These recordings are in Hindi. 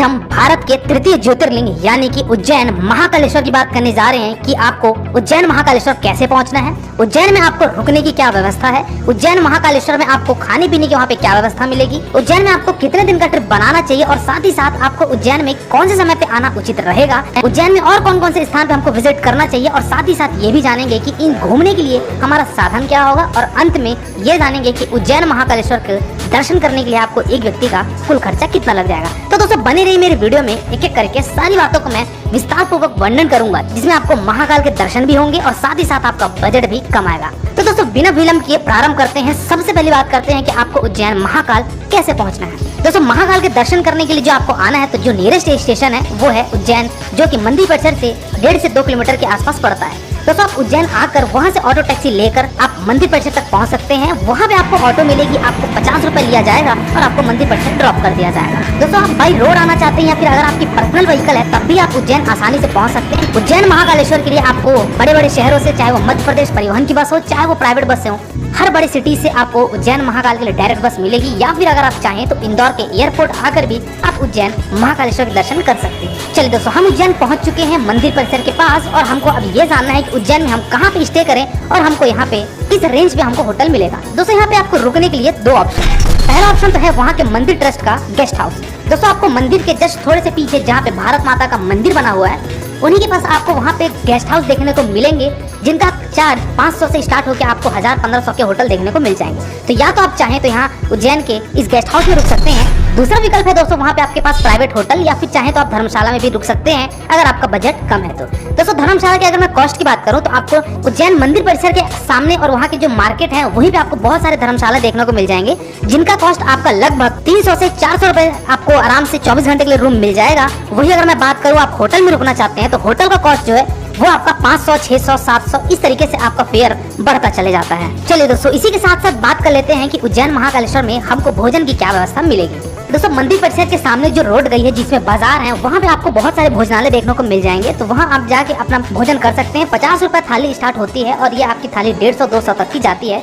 हम भारत के तृतीय ज्योतिर्लिंग यानी कि उज्जैन महाकालेश्वर की बात करने जा रहे हैं कि आपको उज्जैन महाकालेश्वर कैसे पहुंचना है, उज्जैन में आपको रुकने की क्या व्यवस्था है, उज्जैन महाकालेश्वर में आपको खाने पीने की वहाँ पे क्या व्यवस्था मिलेगी, उज्जैन में आपको कितने दिन का ट्रिप बनाना चाहिए और साथ ही साथ आपको उज्जैन में कौन से समय पे आना उचित रहेगा, उज्जैन में और कौन कौन से स्थान पे हमको विजिट करना चाहिए और साथ ही साथ ये भी जानेंगे कि इन घूमने के लिए हमारा साधन क्या होगा और अंत में ये जानेंगे कि उज्जैन महाकालेश्वर के दर्शन करने के लिए आपको एक व्यक्ति का कुल खर्चा कितना लग जाएगा। तो दोस्तों बने रही मेरे वीडियो में एक एक करके सारी बातों को मैं विस्तार पूर्वक वर्णन करूंगा, जिसमें आपको महाकाल के दर्शन भी होंगे और साथ ही साथ आपका बजट भी कम आएगा। तो दोस्तों बिना विलंब किए प्रारंभ करते हैं। सबसे पहली बात करते हैं कि आपको उज्जैन महाकाल कैसे पहुंचना है। दोस्तों महाकाल के दर्शन करने के लिए जो आपको आना है तो जो नियरेस्ट स्टेशन है वो है उज्जैन, जो कि मंदिर परिसर से 1.5 से 2 किलोमीटर के आसपास पड़ता है। दोस्तों आप उज्जैन आकर वहां से ऑटो टैक्सी लेकर आप मंदिर परिसर तक पहुंच सकते हैं। वहां पे आपको ऑटो मिलेगी, आपको 50 रुपए लिया जाएगा और आपको मंदिर परिसर ड्रॉप कर दिया जाएगा। दोस्तों आप बाई रोड आना चाहते हैं या फिर अगर आपकी पर्सनल व्हीकल है तब भी आप उज्जैन आसानी से पहुंच सकते हैं। उज्जैन महाकालेश्वर के लिए आपको बड़े बड़े शहरों से, चाहे वो मध्य प्रदेश परिवहन की बस हो चाहे वो प्राइवेट बस से हो, हर बड़ी सिटी से आपको उज्जैन महाकाल के लिए डायरेक्ट बस मिलेगी, या फिर अगर आप चाहें तो इंदौर के एयरपोर्ट आकर भी आप उज्जैन महाकालेश्वर के दर्शन कर सकते हैं। चलिए दोस्तों हम उज्जैन पहुंच चुके हैं मंदिर परिसर के पास और हमको अब ये जानना है कि उज्जैन में हम कहाँ पे स्टे करें और हमको यहाँ पे किस रेंज पे हमको होटल मिलेगा। दोस्तों यहाँ पे आपको रुकने के लिए 2 ऑप्शन। पहला ऑप्शन तो है वहाँ के मंदिर ट्रस्ट का गेस्ट हाउस। दोस्तों आपको मंदिर के जस्ट थोड़े से पीछे जहाँ पे भारत माता का मंदिर बना हुआ है उन्हीं के पास आपको वहाँ पे गेस्ट हाउस देखने को मिलेंगे, जिनका चार्ज 500 से स्टार्ट होकर आपको 1000-1500 के होटल देखने को मिल जाएंगे। तो या तो आप चाहें तो यहाँ उज्जैन के इस गेस्ट हाउस में रुक सकते हैं। दूसरा विकल्प है दोस्तों वहाँ पे आपके पास प्राइवेट होटल, या फिर चाहें तो आप धर्मशाला में भी रुक सकते हैं अगर आपका बजट कम है तो। दोस्तों धर्मशाला की अगर मैं कॉस्ट की बात करूँ तो आपको उज्जैन मंदिर परिसर के सामने और वहाँ की जो मार्केट है वहीं पे आपको बहुत सारे धर्मशाला देखने को मिल जाएंगे, जिनका कॉस्ट आपका लगभग 300 से 400 रुपए आपको आराम से 24 घंटे के लिए रूम मिल जाएगा। वही अगर मैं बात करूँ आप होटल में रुकना चाहते हैं तो होटल का कॉस्ट जो है वो आपका 500, 600, 700 इस तरीके से आपका फेयर बढ़ता चले जाता है। चलिए दोस्तों इसी के साथ साथ बात कर लेते हैं कि उज्जैन महाकालेश्वर में हमको भोजन की क्या व्यवस्था मिलेगी। दोस्तों मंदिर परिसर के सामने जो रोड गई है जिसमें बाजार है वहाँ पे आपको बहुत सारे भोजनालय देखने को मिल जाएंगे, तो वहाँ आप जाके अपना भोजन कर सकते हैं। 50 रुपए थाली स्टार्ट होती है और ये आपकी थाली 150-200 तक की जाती है।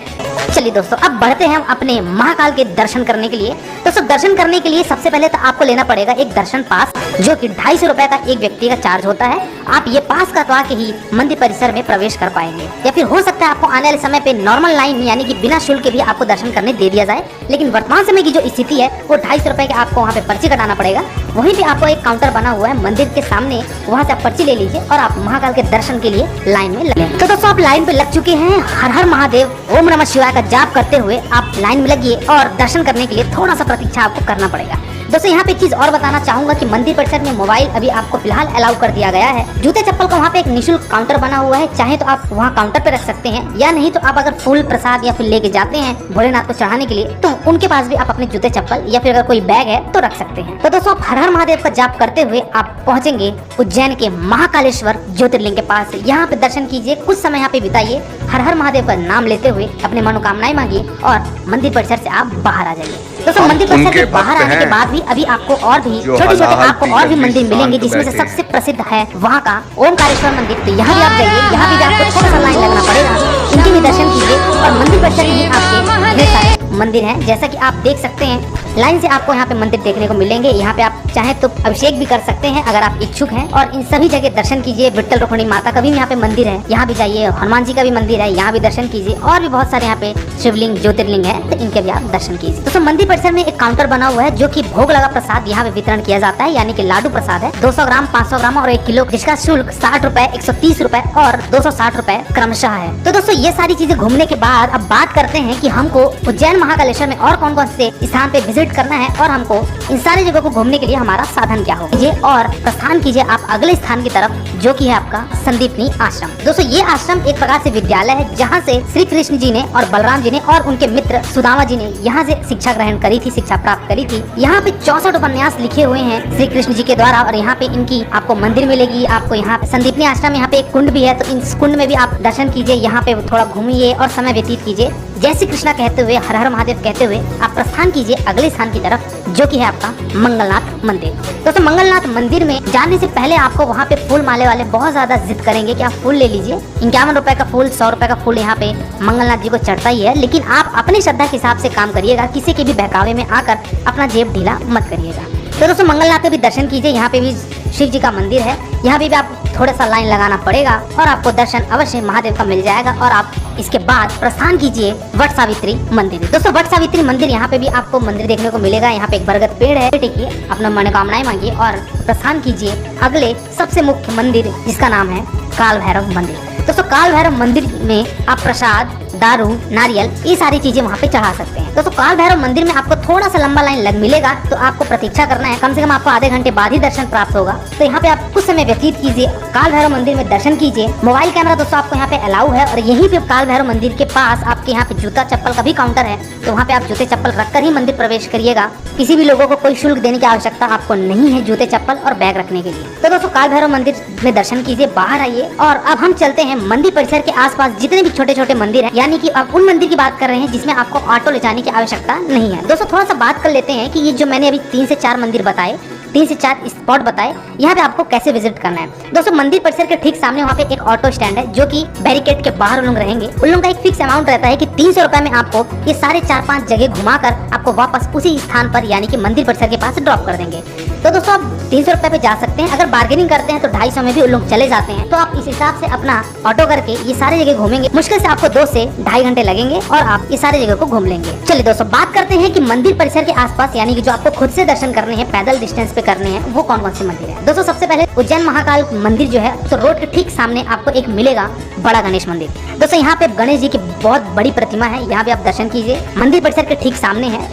चलिए दोस्तों अब बढ़ते हैं अपने महाकाल के दर्शन करने के लिए। दोस्तों दर्शन करने के लिए सबसे पहले तो आपको लेना पड़ेगा एक दर्शन पास, जो कि 250 रुपए का एक व्यक्ति का चार्ज होता है। आप ये पास कटवा के ही मंदिर परिसर में प्रवेश कर पाएंगे, या फिर हो सकता है आपको आने वाले समय पे नॉर्मल लाइन यानी कि बिना शुल्क के भी आपको दर्शन करने दे दिया जाए। लेकिन वर्तमान समय की जो स्थिति है वो 250 रुपए के आपको वहाँ पे पर्ची कटाना पड़ेगा। वहीं पे आपको एक काउंटर बना हुआ है मंदिर के सामने, वहाँ से आप पर्ची ले लीजिए और आप महाकाल के दर्शन के लिए लाइन में लगे। तो दोस्तों आप लाइन पे लग चुके हैं। हर हर महादेव ओम नमः शिवाय का जाप करते हुए आप लाइन में लगिए और दर्शन करने के लिए थोड़ा सा प्रतीक्षा आपको करना पड़ेगा। दोस्तों यहाँ पे एक चीज और बताना चाहूंगा कि मंदिर परिसर में मोबाइल अभी आपको फिलहाल अलाउ कर दिया गया है। जूते चप्पल का वहाँ पे एक निःशुल्क काउंटर बना हुआ है, चाहे तो आप वहाँ काउंटर पे रख सकते हैं, या नहीं तो आप अगर फूल प्रसाद या फिर लेके जाते हैं भोलेनाथ को चढ़ाने के लिए तो उनके पास भी आप अपने जूते चप्पल या फिर अगर कोई बैग है तो रख सकते हैं। तो दोस्तों हर हर महादेव का जाप करते हुए आप पहुंचेंगे उज्जैन के महाकालेश्वर ज्योतिर्लिंग के पास। यहाँ पे दर्शन कीजिए, कुछ समय यहाँ पे बिताइए, हर हर महादेव का नाम लेते हुए अपने मनोकामनाएं मांगिए और मंदिर परिसर से आप बाहर आ जाइए। दोस्तों मंदिर परिसर से बाहर आने के बाद भी अभी आपको और भी छोटे छोटे आपको और भी मंदिर मिलेंगे, जिसमें से सबसे प्रसिद्ध है वहाँ का ओमकारेश्वर मंदिर। तो यहाँ भी आप जाइए, यहाँ भी आपको थोड़ा सा लाइन लगना पड़ेगा, इनके भी दर्शन कीजिए और मंदिर परिसर में ही आपके ढेर सारे मंदिर हैं। जैसा कि आप देख सकते हैं लाइन से आपको यहाँ पे मंदिर देखने को मिलेंगे। यहाँ पे आप चाहें तो अभिषेक भी कर सकते हैं अगर आप इच्छुक हैं, और इन सभी जगह दर्शन कीजिए। विट्ठल रुक्मिणी माता का भी यहाँ पे मंदिर है, यहाँ भी जाइए। हनुमान जी का भी मंदिर है, यहाँ भी दर्शन कीजिए। और भी बहुत सारे यहाँ पे शिवलिंग ज्योतिर्लिंग है, तो इनके भी आप दर्शन कीजिए। दोस्तों मंदिर परिसर में एक काउंटर बना हुआ है जो कि भोग लगा प्रसाद यहाँ पे वितरण किया जाता है, यानी कि लाडू प्रसाद है 200 ग्राम, 500 ग्राम और 1 किलो, जिसका शुल्क 60 रुपए, 130 रुपए और 260 रुपए क्रमशः है। तो दोस्तों ये सारी चीजें घूमने के बाद अब बात करते हैं कि हमको उज्जैन महाकालेश्वर में और कौन कौन से स्थान पे विजिट करना है और हमको इन सारी जगह को घूमने के लिए हमारा साधन क्या होगा। ये और प्रस्थान कीजिए आप अगले स्थान की तरफ, जो कि है आपका संदीपनी आश्रम। दोस्तों ये आश्रम एक प्रकार से विद्यालय है, जहाँ से श्री कृष्ण जी ने और बलराम जी ने और उनके मित्र सुदामा जी ने यहाँ से शिक्षा ग्रहण करी थी, शिक्षा प्राप्त करी थी। यहाँ पे 64 उपन्यास लिखे हुए हैं श्री कृष्ण जी के द्वारा, और यहाँ पे इनकी आपको मंदिर मिलेगी। आपको यहाँ संदीपनी आश्रम, यहाँ पे एक कुंड भी है, तो इस कुंड में भी आप दर्शन कीजिए, यहाँ पे थोड़ा घूमिए और समय व्यतीत कीजिए। जय श्री कृष्णा कहते हुए, हर हर महादेव कहते हुए आप प्रस्थान कीजिए अगले स्थान की तरफ, जो कि है आपका मंगलनाथ मंदिर। दोस्तों मंगलनाथ मंदिर में जाने से पहले आपको वहाँ पे फूल माले वाले बहुत ज्यादा जिद करेंगे कि आप फूल ले लीजिए। 51 रुपए का फूल, 100 रुपए का फूल यहाँ पे मंगलनाथ जी को चढ़ता ही है, लेकिन आप अपनी श्रद्धा के हिसाब से काम करिएगा, किसी के भी बहकावे में आकर अपना जेब ढीला मत करिएगा। तो दोस्तों मंगलनाथ पे भी दर्शन कीजिए, यहाँ पे भी शिव जी का मंदिर है, यहाँ पे भी आप थोड़ा सा लाइन लगाना पड़ेगा और आपको दर्शन अवश्य महादेव का मिल जाएगा। और आप इसके बाद प्रस्थान कीजिए वट सावित्री मंदिर। दोस्तों वट सावित्री मंदिर, यहाँ पे भी आपको मंदिर देखने को मिलेगा। यहाँ पे एक बरगद पेड़ है, टिकिए, अपना मनोकामनाएं मांगिए और प्रस्थान कीजिए अगले सबसे मुख्य मंदिर जिसका नाम है काल भैरव मंदिर। दोस्तों काल भैरव मंदिर में आप प्रसाद, दारू, नारियल, ये सारी चीजें वहाँ पे चढ़ा सकते हैं। दोस्तों काल भैरव मंदिर में आपको थोड़ा सा लंबा लाइन मिलेगा, तो आपको प्रतीक्षा करना है, कम से कम आपको आधे घंटे बाद ही दर्शन प्राप्त होगा। तो यहाँ पे आप कुछ समय व्यतीत कीजिए, काल भैरव मंदिर में दर्शन कीजिए। मोबाइल कैमरा दोस्तों आपको यहाँ पे अलाउ है और यहीं पे काल भैरव मंदिर के पास आपके यहाँ पे जूता चप्पल का भी काउंटर है, तो वहाँ पे आप जूते चप्पल रखकर ही मंदिर प्रवेश करिएगा। किसी भी लोगों को कोई शुल्क देने की आवश्यकता आपको नहीं है जूते चप्पल और बैग रखने के लिए। तो दोस्तों काल भैरव मंदिर में दर्शन कीजिए, बाहर आइए और अब हम चलते हैं मंदिर परिसर के आसपास जितने भी छोटे छोटे मंदिर हैं, यानी कि अब उन मंदिर की बात कर रहे हैं जिसमें आपको ऑटो ले जाने की आवश्यकता नहीं है। दोस्तों थोड़ा सा बात कर लेते हैं कि ये जो मैंने अभी 3 से 4 मंदिर बताए, 3 से 4 स्पॉट बताए, यहाँ पे आपको कैसे विजिट करना है। दोस्तों मंदिर परिसर के ठीक सामने वहाँ पे एक ऑटो स्टैंड है, जो कि बैरिकेड के बाहर उन लोग रहेंगे। उन लोगों का एक फिक्स अमाउंट रहता है कि 300 रुपए में आपको ये सारे 4-5 जगह घुमाकर आपको वापस उसी स्थान पर यानी कि मंदिर परिसर के पास ड्रॉप कर देंगे। तो दोस्तों आप 300 रुपए पे जा सकते हैं। अगर बार्गेनिंग करते हैं तो 250 में भी उन लोग चले जाते हैं। तो आप इस हिसाब से अपना ऑटो करके ये सारी जगह घूमेंगे। मुश्किल से आपको 2 से 2.5 घंटे लगेंगे और आप ये सारी जगह को घूम लेंगे। चलिए दोस्तों बात करते हैं कि मंदिर परिसर के आसपास यानी कि जो आपको खुद से दर्शन करने हैं, पैदल डिस्टेंस पे करने हैं, वो कौन कौन से मंदिर है। दोस्तों सबसे पहले उज्जैन महाकाल मंदिर जो है, तो रोड के ठीक सामने आपको एक मिलेगा बड़ा गणेश मंदिर। दोस्तों यहाँ पे गणेश जी की बहुत बड़ी प्रतिमा है, यहाँ पे आप दर्शन कीजिए। मंदिर परिसर के ठीक सामने है,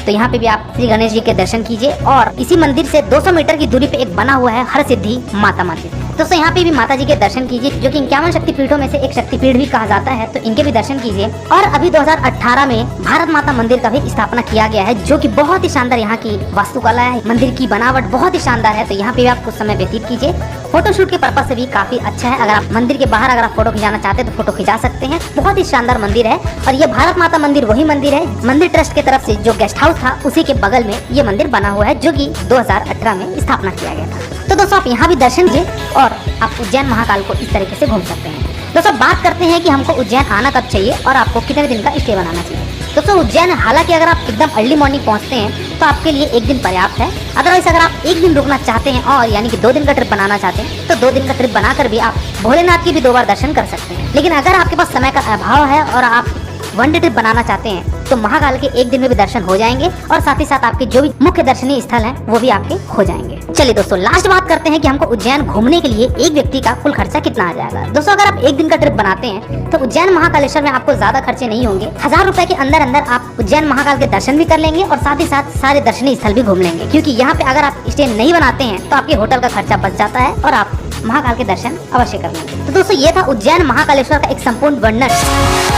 तो यहाँ पे भी आप श्री गणेश जी के दर्शन कीजिए। और इसी मंदिर से 200 मीटर की दूरी पे एक बना हुआ है हर सिद्धि माता मंदिर। दोस्तों यहाँ पे भी माता जी के दर्शन कीजिए, जो कि 51 शक्तिपीठों में से एक शक्तिपीठ भी कहा जाता है, तो इनके भी दर्शन कीजिए। और अभी 2018 में भारत माता मंदिर का भी स्थापना किया गया है, जो कि बहुत ही शानदार यहाँ की वास्तुकला है, मंदिर की बनावट बहुत ही शानदार है। तो यहाँ पे भी आप कुछ समय व्यतीत कीजिए। फोटोशूट के पर्पज से भी काफी अच्छा है। अगर आप मंदिर के बाहर अगर आप फोटो खिंचाना चाहते हैं तो फोटो खिंचा सकते हैं। बहुत ही शानदार मंदिर है। और ये भारत माता मंदिर वही मंदिर है, मंदिर ट्रस्ट की तरफ से जो गेस्ट हाउस था उसी के बगल में ये मंदिर बना हुआ है, जो कि 2018 में स्थापना किया गया था। तो दोस्तों आप यहाँ भी दर्शन कीजिए और आप उज्जैन महाकाल को इस तरीके से घूम सकते हैं। दोस्तों बात करते हैं कि हमको उज्जैन आना कब चाहिए और आपको कितने दिन का स्टे बनाना चाहिए। दोस्तों उज्जैन हालांकि अगर आप एकदम अर्ली मॉर्निंग पहुंचते हैं तो आपके लिए 1 दिन पर्याप्त है। अदरवाइज अगर आप 1 दिन रुकना चाहते हैं और यानी कि 2 दिन का ट्रिप बनाना चाहते हैं तो 2 दिन का ट्रिप बनाकर भी आप भोलेनाथ की भी 2 बार दर्शन कर सकते हैं। लेकिन अगर आपके पास समय का अभाव है और आप 1 डे ट्रिप बनाना चाहते हैं तो महाकाल के 1 दिन में भी दर्शन हो जाएंगे और साथ ही साथ आपके जो भी मुख्य दर्शनीय स्थल हैं वो भी आपके हो जाएंगे। चलिए दोस्तों लास्ट बात करते हैं कि हमको उज्जैन घूमने के लिए एक व्यक्ति का कुल खर्चा कितना आ जाएगा। दोस्तों अगर आप 1 दिन का ट्रिप बनाते हैं तो उज्जैन महाकालेश्वर में आपको ज्यादा खर्चे नहीं होंगे। 1000 रुपए के अंदर अंदर आप उज्जैन महाकाल के दर्शन भी कर लेंगे और साथ ही साथ सारे दर्शनीय स्थल भी घूम लेंगे। क्योंकि यहाँ पे अगर आप स्टे नहीं बनाते हैं तो आपके होटल का खर्चा बच जाता है और आप महाकाल के दर्शन अवश्य कर लेंगे। तो दोस्तों ये था उज्जैन महाकालेश्वर का एक संपूर्ण वर्णन।